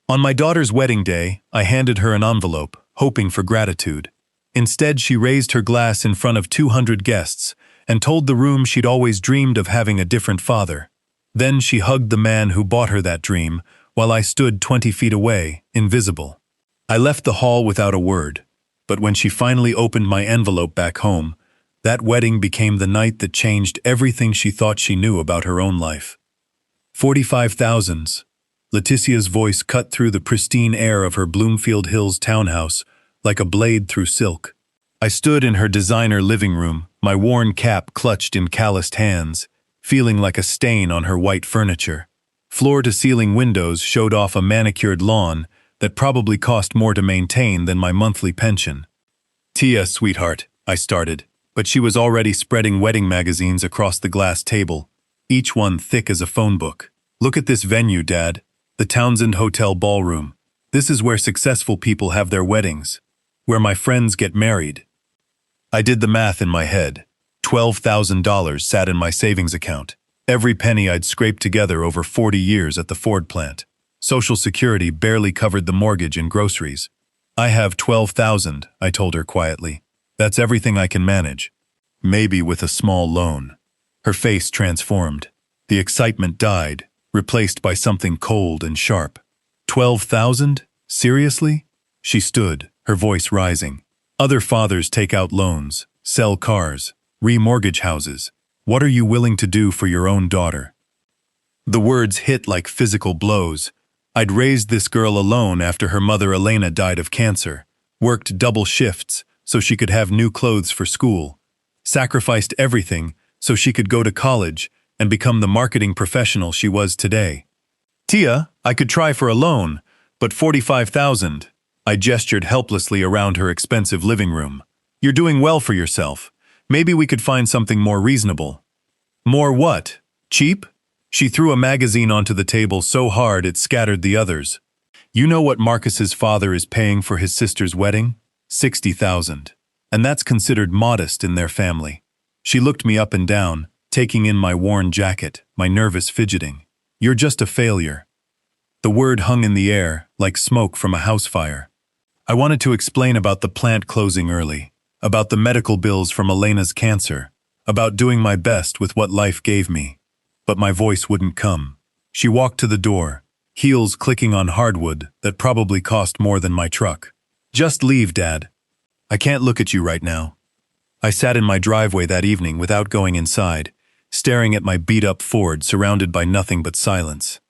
On my daughter's wedding day, I handed her an envelope, hoping for gratitude. Instead, she raised her glass in front of 200 guests and told the room she'd always dreamed of having a different father. Then she hugged the man who bought her that dream, while I stood 20 feet away, invisible. I left the hall without a word, but when she finally opened my envelope back home, that wedding became the night that changed everything she thought she knew about her own life. 45,000. Leticia's voice cut through the pristine air of her Bloomfield Hills townhouse like a blade through silk. I stood in her designer living room, my worn cap clutched in calloused hands, feeling like a stain on her white furniture. Floor-to-ceiling windows showed off a manicured lawn that probably cost more to maintain than my monthly pension. "Tia, sweetheart," I started, but she was already spreading wedding magazines across the glass table, each one thick as a phone book. "Look at this venue, Dad. The Townsend Hotel Ballroom. This is where successful people have their weddings, where my friends get married." I did the math in my head. $12,000 sat in my savings account, every penny I'd scraped together over 40 years at the Ford plant. Social Security barely covered the mortgage and groceries. "I have 12,000, I told her quietly. "That's everything I can manage. Maybe with a small loan." Her face transformed. The excitement died, replaced by something cold and sharp. 12,000? Seriously? She stood, her voice rising. "Other fathers take out loans, sell cars, remortgage houses. What are you willing to do for your own daughter?" The words hit like physical blows. I'd raised this girl alone after her mother Elena died of cancer, worked double shifts so she could have new clothes for school, sacrificed everything so she could go to college and become the marketing professional she was today. "Tia, I could try for a loan, but 45,000. I gestured helplessly around her expensive living room. "You're doing well for yourself. Maybe we could find something more reasonable." "More what? Cheap?" She threw a magazine onto the table so hard it scattered the others. "You know what Marcus's father is paying for his sister's wedding? 60,000. And that's considered modest in their family." She looked me up and down, taking in my worn jacket, my nervous fidgeting. "You're just a failure." The word hung in the air, like smoke from a house fire. I wanted to explain about the plant closing early, about the medical bills from Elena's cancer, about doing my best with what life gave me. But my voice wouldn't come. She walked to the door, heels clicking on hardwood that probably cost more than my truck. "Just leave, Dad. I can't look at you right now." I sat in my driveway that evening without going inside, staring at my beat-up Ford surrounded by nothing but silence.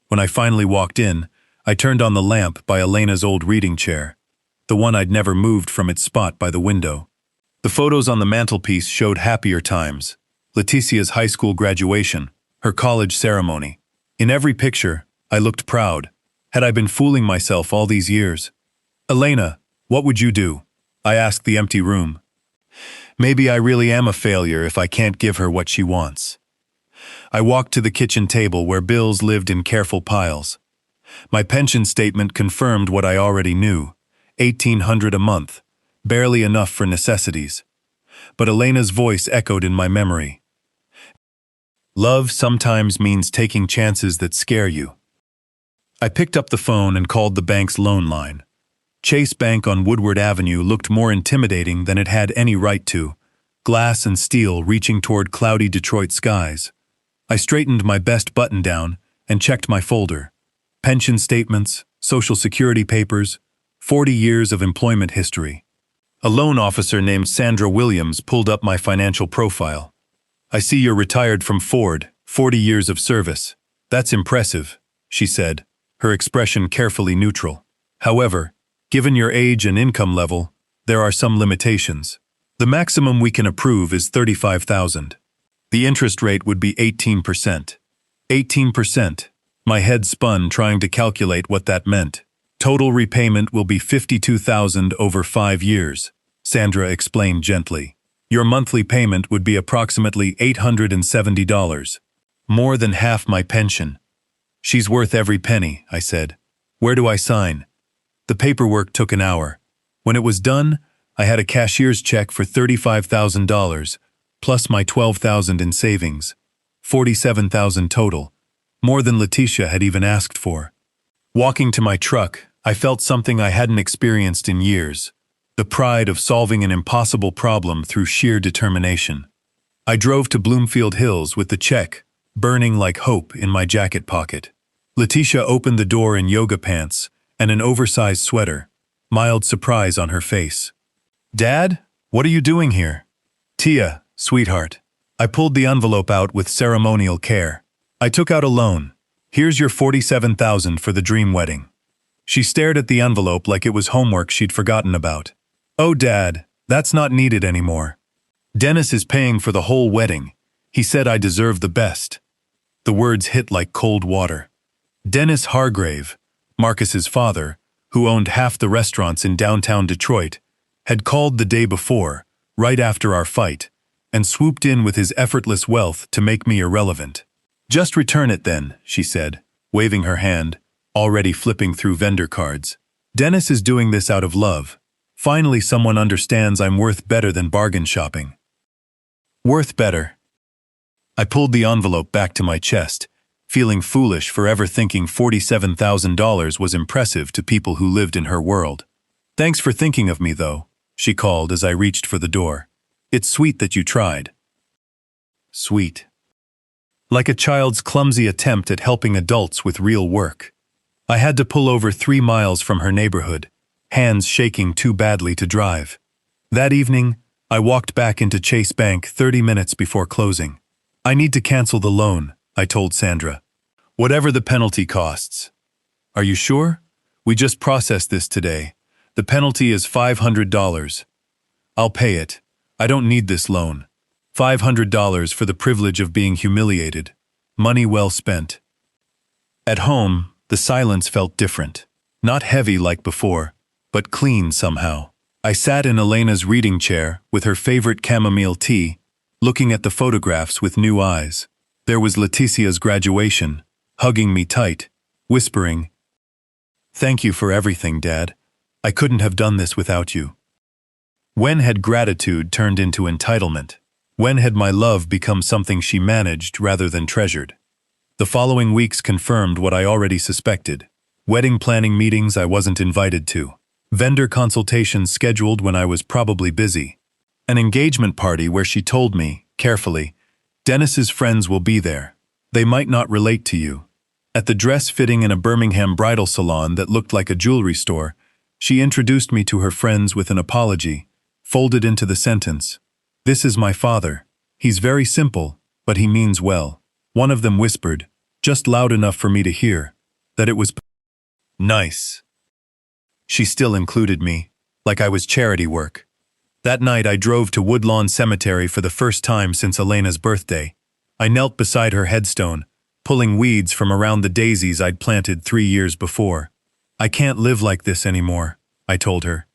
When I finally walked in, I turned on the lamp by Elena's old reading chair, the one I'd never moved from its spot by the window. The photos on the mantelpiece showed happier times: Leticia's high school graduation, her college ceremony. In every picture, I looked proud. Had I been fooling myself all these years? "Elena, what would you do?" I asked the empty room. Maybe I really am a failure if I can't give her what she wants. I walked to the kitchen table where bills lived in careful piles. My pension statement confirmed what I already knew: $1,800 a month, barely enough for necessities. But Elena's voice echoed in my memory. "Love sometimes means taking chances that scare you." I picked up the phone and called the bank's loan line. Chase Bank on Woodward Avenue looked more intimidating than it had any right to, glass and steel reaching toward cloudy Detroit skies. I straightened my best button down and checked my folder. Pension statements, Social Security papers, 40 years of employment history. A loan officer named Sandra Williams pulled up my financial profile. "I see you're retired from Ford, 40 years of service. That's impressive," she said, her expression carefully neutral. "However, given your age and income level, there are some limitations. The maximum we can approve is 35,000. The interest rate would be 18%. 18%. My head spun trying to calculate what that meant. "Total repayment will be 52,000 over 5 years, Sandra explained gently. "Your monthly payment would be approximately $870, more than half my pension." "She's worth every penny," I said. "Where do I sign?" The paperwork took an hour. When it was done, I had a cashier's check for $35,000, plus my $12,000 in savings, $47,000 total, more than Leticia had even asked for. Walking to my truck, I felt something I hadn't experienced in years, the pride of solving an impossible problem through sheer determination. I drove to Bloomfield Hills with the check, burning like hope in my jacket pocket. Letitia opened the door in yoga pants and an oversized sweater, mild surprise on her face. "Dad, what are you doing here?" "Tia, sweetheart." I pulled the envelope out with ceremonial care. "I took out a loan. Here's your $47,000 for the dream wedding." She stared at the envelope like it was homework she'd forgotten about. "Oh, Dad, that's not needed anymore. Dennis is paying for the whole wedding. He said I deserve the best." The words hit like cold water. Dennis Hargrave, Marcus's father, who owned half the restaurants in downtown Detroit, had called the day before, right after our fight, and swooped in with his effortless wealth to make me irrelevant. "Just return it then," she said, waving her hand, already flipping through vendor cards. "Dennis is doing this out of love. Finally someone understands I'm worth better than bargain shopping." Worth better. I pulled the envelope back to my chest, feeling foolish for ever thinking $47,000 was impressive to people who lived in her world. "Thanks for thinking of me, though," she called as I reached for the door. "It's sweet that you tried." Sweet. Like a child's clumsy attempt at helping adults with real work. I had to pull over 3 miles from her neighborhood, hands shaking too badly to drive. That evening, I walked back into Chase Bank 30 minutes before closing. "I need to cancel the loan," I told Sandra. "Whatever the penalty costs." "Are you sure? We just processed this today. The penalty is $500. "I'll pay it. I don't need this loan. $500 for the privilege of being humiliated. Money well spent." At home, the silence felt different. Not heavy like before, but clean somehow. I sat in Elena's reading chair with her favorite chamomile tea, looking at the photographs with new eyes. There was Leticia's graduation, hugging me tight, whispering, "Thank you for everything, Dad. I couldn't have done this without you." When had gratitude turned into entitlement? When had my love become something she managed rather than treasured? The following weeks confirmed what I already suspected. Wedding planning meetings I wasn't invited to. Vendor consultations scheduled when I was probably busy. An engagement party where she told me, carefully, "Dennis's friends will be there. They might not relate to you." At the dress fitting in a Birmingham bridal salon that looked like a jewelry store, she introduced me to her friends with an apology, folded into the sentence, "This is my father. He's very simple, but he means well." One of them whispered, just loud enough for me to hear, that it was nice. She still included me, like I was charity work. That night I drove to Woodlawn Cemetery for the first time since Elena's birthday. I knelt beside her headstone, pulling weeds from around the daisies I'd planted 3 years before. "I can't live like this anymore," I told her.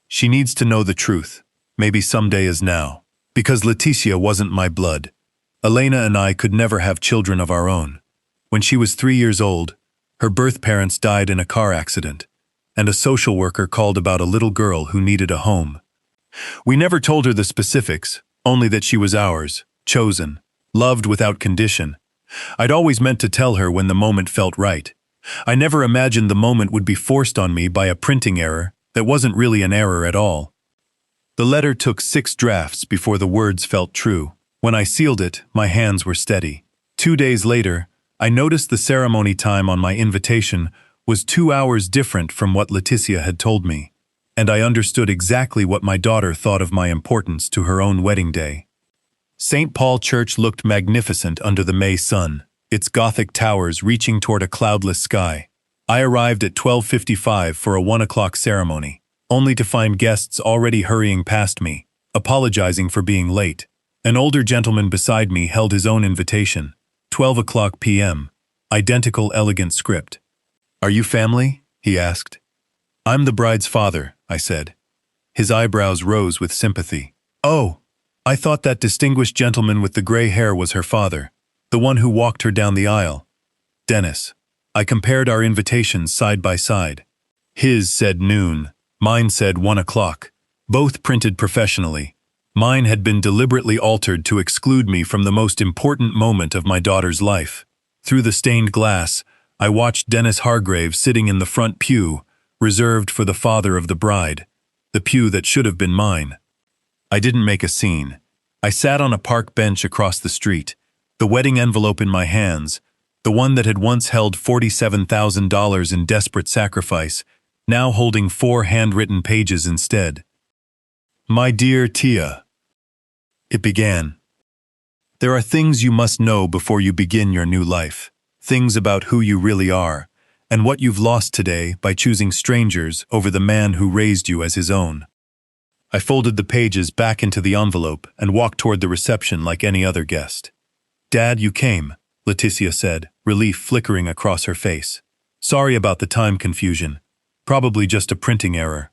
She needs to know the truth, maybe someday as now. Because Leticia wasn't my blood. Elena and I could never have children of our own. When she was 3 years old, her birth parents died in a car accident, and a social worker called about a little girl who needed a home. We never told her the specifics, only that she was ours, chosen, loved without condition. I'd always meant to tell her when the moment felt right. I never imagined the moment would be forced on me by a printing error that wasn't really an error at all. The letter took 6 drafts before the words felt true. When I sealed it, my hands were steady. 2 days later, I noticed the ceremony time on my invitation was 2 hours different from what Leticia had told me, and I understood exactly what my daughter thought of my importance to her own wedding day. St. Paul Church looked magnificent under the May sun, its Gothic towers reaching toward a cloudless sky. I arrived at 12:55 for a 1 o'clock ceremony, only to find guests already hurrying past me, apologizing for being late. An older gentleman beside me held his own invitation, 12 o'clock p.m., identical elegant script. "Are you family?" he asked. "I'm the bride's father," I said. His eyebrows rose with sympathy. "Oh, I thought that distinguished gentleman with the gray hair was her father, the one who walked her down the aisle." "Dennis." I compared our invitations side by side. His said noon, mine said 1 o'clock, both printed professionally. Mine had been deliberately altered to exclude me from the most important moment of my daughter's life. Through the stained glass, I watched Dennis Hargrave sitting in the front pew, reserved for the father of the bride, the pew that should have been mine. I didn't make a scene. I sat on a park bench across the street, the wedding envelope in my hands, the one that had once held $47,000 in desperate sacrifice, now holding 4 handwritten pages instead. My dear Tia, it began. There are things you must know before you begin your new life, things about who you really are, and what you've lost today by choosing strangers over the man who raised you as his own. I folded the pages back into the envelope and walked toward the reception like any other guest. Dad, you came, Leticia said, relief flickering across her face. Sorry about the time confusion. Probably just a printing error.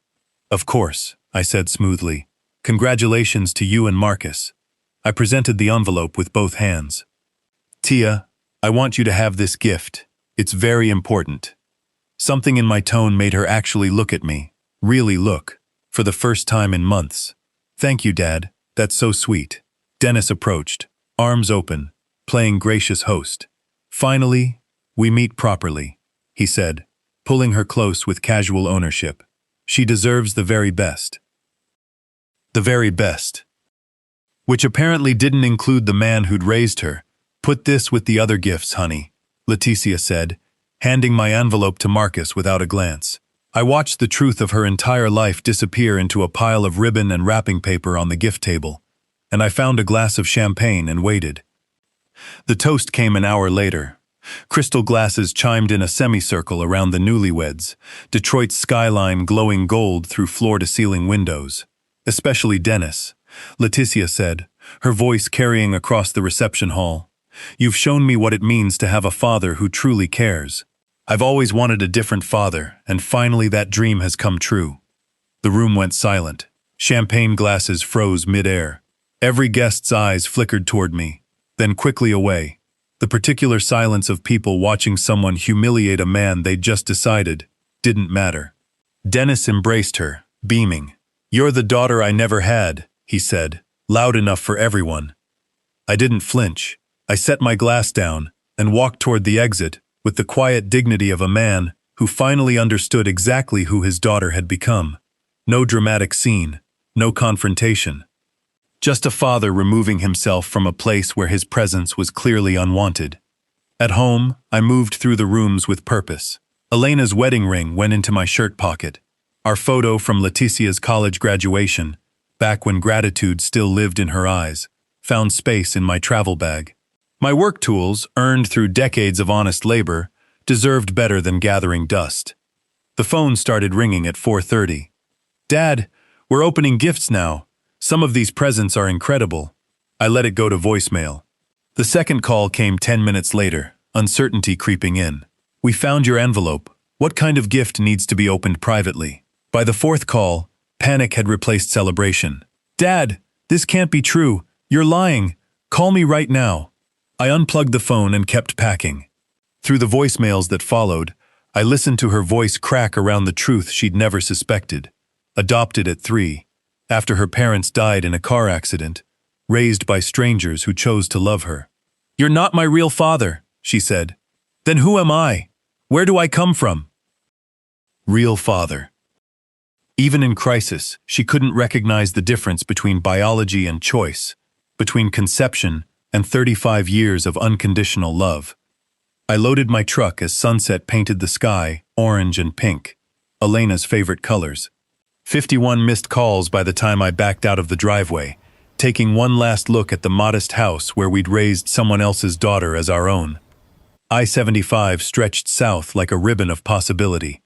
Of course, I said smoothly. Congratulations to you and Marcus. I presented the envelope with both hands. Tia, I want you to have this gift. It's very important. Something in my tone made her actually look at me. Really look. For the first time in months. Thank you, Dad. That's so sweet. Dennis approached, arms open, playing gracious host. Finally, we meet properly, he said, pulling her close with casual ownership. She deserves the very best. The very best. Which apparently didn't include the man who'd raised her. Put this with the other gifts, honey, Leticia said, handing my envelope to Marcus without a glance. I watched the truth of her entire life disappear into a pile of ribbon and wrapping paper on the gift table, and I found a glass of champagne and waited. The toast came an hour later. Crystal glasses chimed in a semicircle around the newlyweds, Detroit's skyline glowing gold through floor-to-ceiling windows. Especially Dennis, Leticia said, her voice carrying across the reception hall. You've shown me what it means to have a father who truly cares. I've always wanted a different father, and finally that dream has come true. The room went silent. Champagne glasses froze mid-air. Every guest's eyes flickered toward me, then quickly away. The particular silence of people watching someone humiliate a man they'd just decided didn't matter. Dennis embraced her, beaming. You're the daughter I never had, he said, loud enough for everyone. I didn't flinch. I set my glass down and walked toward the exit, with the quiet dignity of a man who finally understood exactly who his daughter had become. No dramatic scene, no confrontation. Just a father removing himself from a place where his presence was clearly unwanted. At home, I moved through the rooms with purpose. Elena's wedding ring went into my shirt pocket. Our photo from Leticia's college graduation, back when gratitude still lived in her eyes, found space in my travel bag. My work tools, earned through decades of honest labor, deserved better than gathering dust. The phone started ringing at 4:30. Dad, we're opening gifts now. Some of these presents are incredible. I let it go to voicemail. The second call came 10 minutes later, uncertainty creeping in. We found your envelope. What kind of gift needs to be opened privately? By the fourth call, panic had replaced celebration. Dad, this can't be true. You're lying. Call me right now. I unplugged the phone and kept packing. Through the voicemails that followed, I listened to her voice crack around the truth she'd never suspected. Adopted at 3, after her parents died in a car accident, raised by strangers who chose to love her. You're not my real father, she said. Then who am I? Where do I come from? Real father. Even in crisis, she couldn't recognize the difference between biology and choice, between conception and 35 years of unconditional love. I loaded my truck as sunset painted the sky orange and pink, Elena's favorite colors. 51 missed calls by the time I backed out of the driveway, taking one last look at the modest house where we'd raised someone else's daughter as our own. I-75 stretched south like a ribbon of possibility.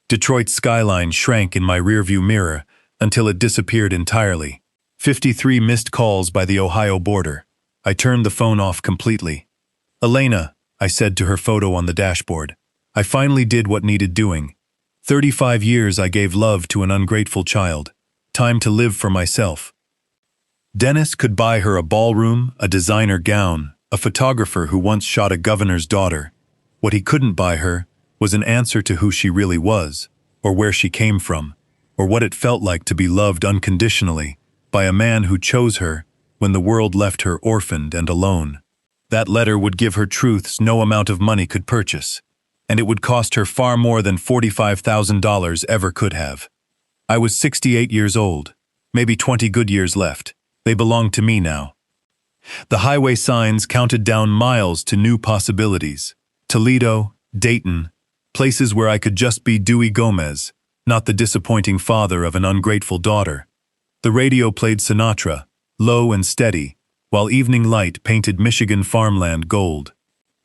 Detroit's skyline shrank in my rearview mirror until it disappeared entirely. 53 missed calls by the Ohio border. I turned the phone off completely. Elena, I said to her photo on the dashboard, I finally did what needed doing. 35 years I gave love to an ungrateful child. Time to live for myself. Dennis could buy her a ballroom, a designer gown, a photographer who once shot a governor's daughter. What he couldn't buy her was an answer to who she really was, or where she came from, or what it felt like to be loved unconditionally by a man who chose her when the world left her orphaned and alone. That letter would give her truths no amount of money could purchase. and it would cost her far more than $45,000 ever could have. I was 68 years old, maybe 20 good years left. They belonged to me now. The highway signs counted down miles to new possibilities. Toledo, Dayton, places where I could just be Dewey Gomez, not the disappointing father of an ungrateful daughter. The radio played Sinatra, low and steady, while evening light painted Michigan farmland gold.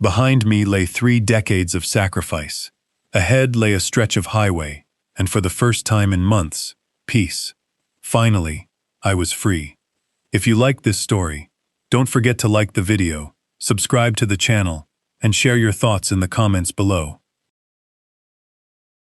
Behind me lay 3 decades of sacrifice. Ahead lay a stretch of highway, and for the first time in months, peace. Finally, I was free. If you liked this story, don't forget to like the video, subscribe to the channel, and share your thoughts in the comments below.